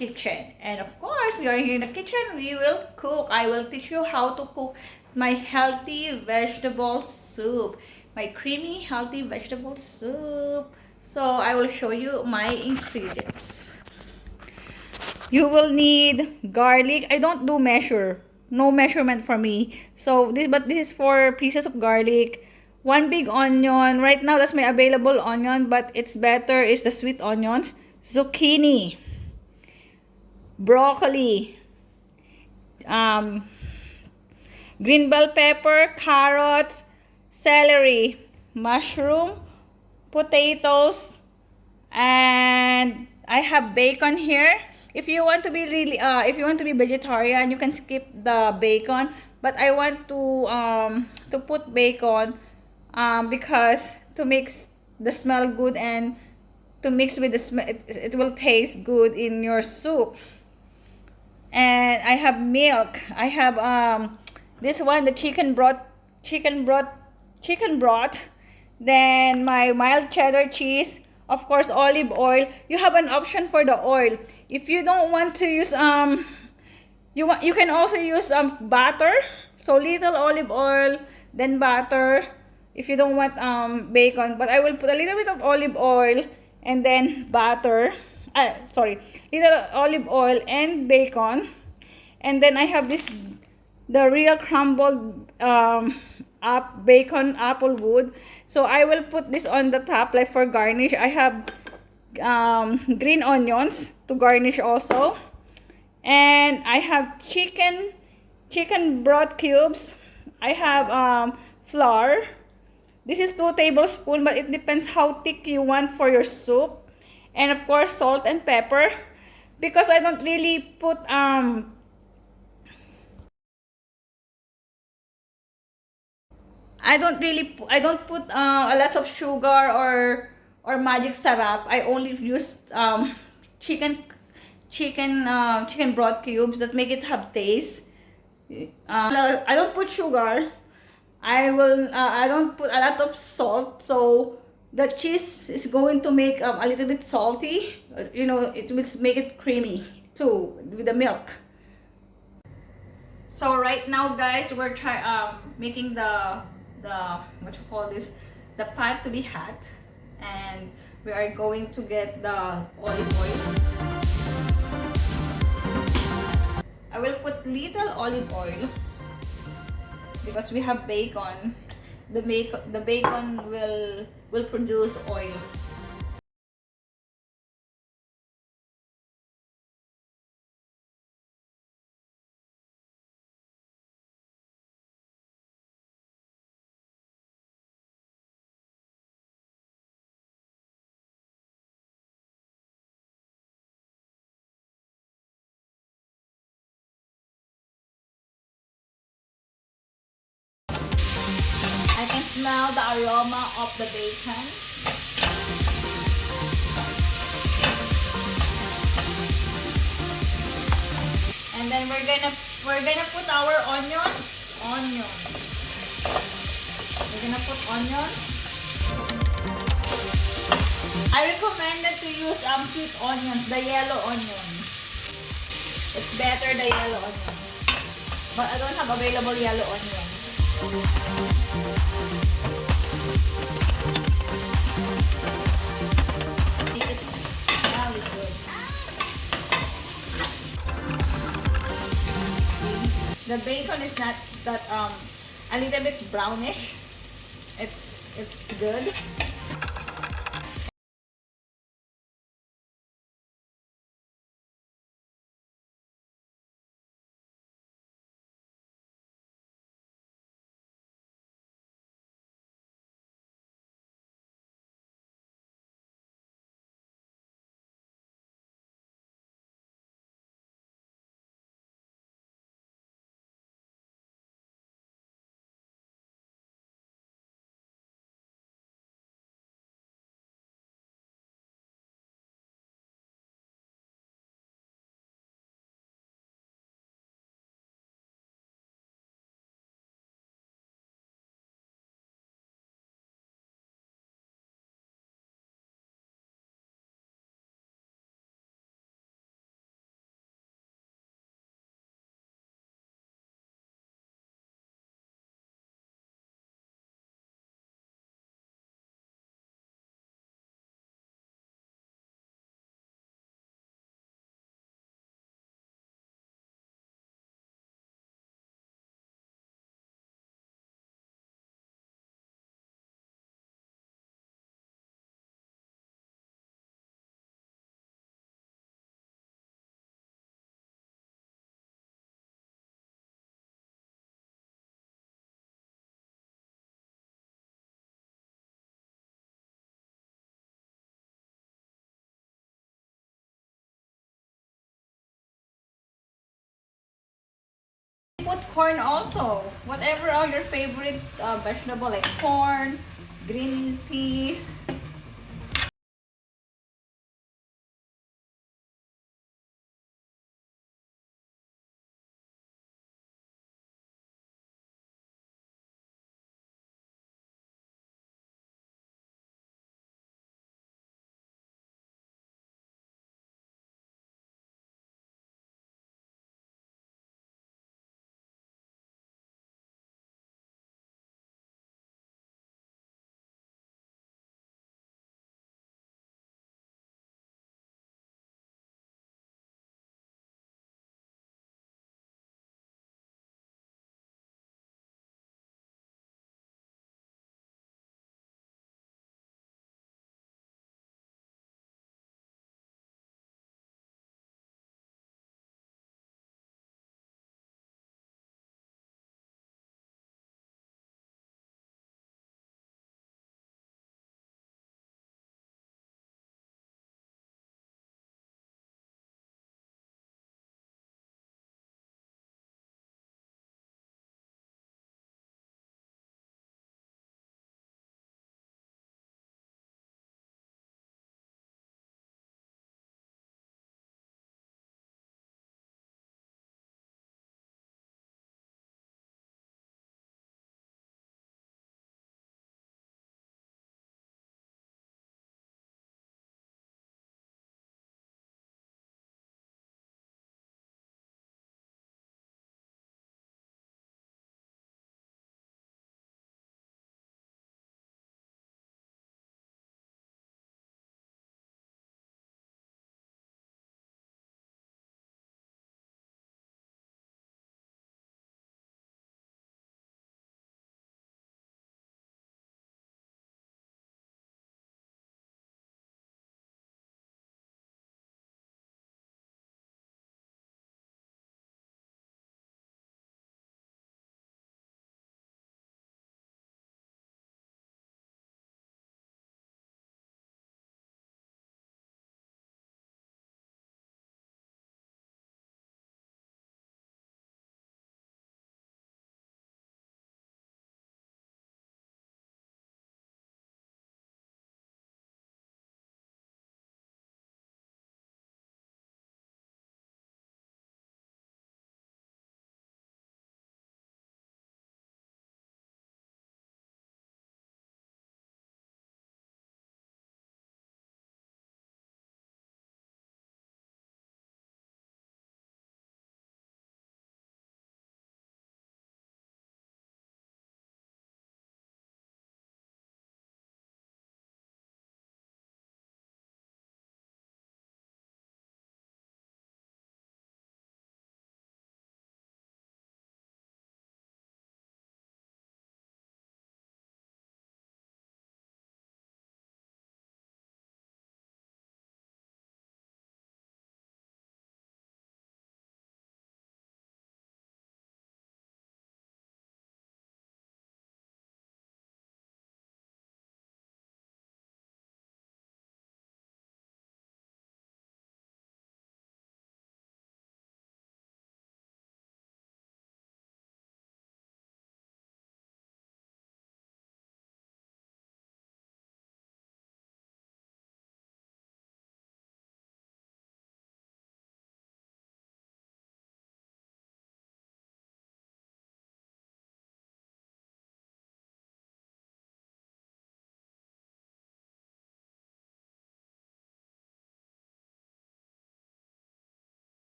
kitchen. And of course, we are here in the kitchen. We will cook. I will teach you how to cook my healthy vegetable soup. My creamy, healthy vegetable soup. So I will show you my ingredients. You will need garlic. I don't do measure. No measurement for me. So this is 4 pieces of garlic. 1 big onion. Right now that's my available onion, but it's better is the sweet onions. Zucchini, broccoli, um, green bell pepper, carrots, celery, mushroom, potatoes, and I have bacon here. If you want to be if you want to be vegetarian, you can skip the bacon. But I want to put bacon because to mix the smell good and to mix with the smell, it will taste good in your soup. And I have milk. I have this one, the chicken broth, chicken broth. Then my mild cheddar cheese, of course, olive oil. You have an option for the oil. If you don't want to use you can also use butter. So little olive oil, then butter. If you don't want bacon, but I will put a little bit of olive oil and then butter. Sorry, little olive oil and bacon. And then I have the real crumbled up bacon apple wood. So I will put this on the top like for garnish. I have green onions to garnish also. And I have chicken broth cubes. I have flour. This is 2 tablespoons, but it depends how thick you want for your soup. And of course, salt and pepper. Because I don't really put I don't put a lot of sugar or magic syrup. I only use chicken chicken broth cubes that make it have taste. I don't put sugar. I don't put a lot of salt, so the cheese is going to make a little bit salty. You know, it will make it creamy too with the milk. So right now, guys, we're making the what you call this, the pot to be hot, and we are going to get the olive oil. I will put little olive oil because we have bacon. The bacon will produce oil. I can smell the aroma of the bacon. And then we're gonna put our onions. We're gonna put onions. I recommended to use sweet onions, the yellow onion. It's better the yellow onion. But I don't have available yellow onion. Make it smell good. The bacon is not that a little bit brownish. It's good. Put corn also. Whatever are your favorite vegetable, like corn, green peas,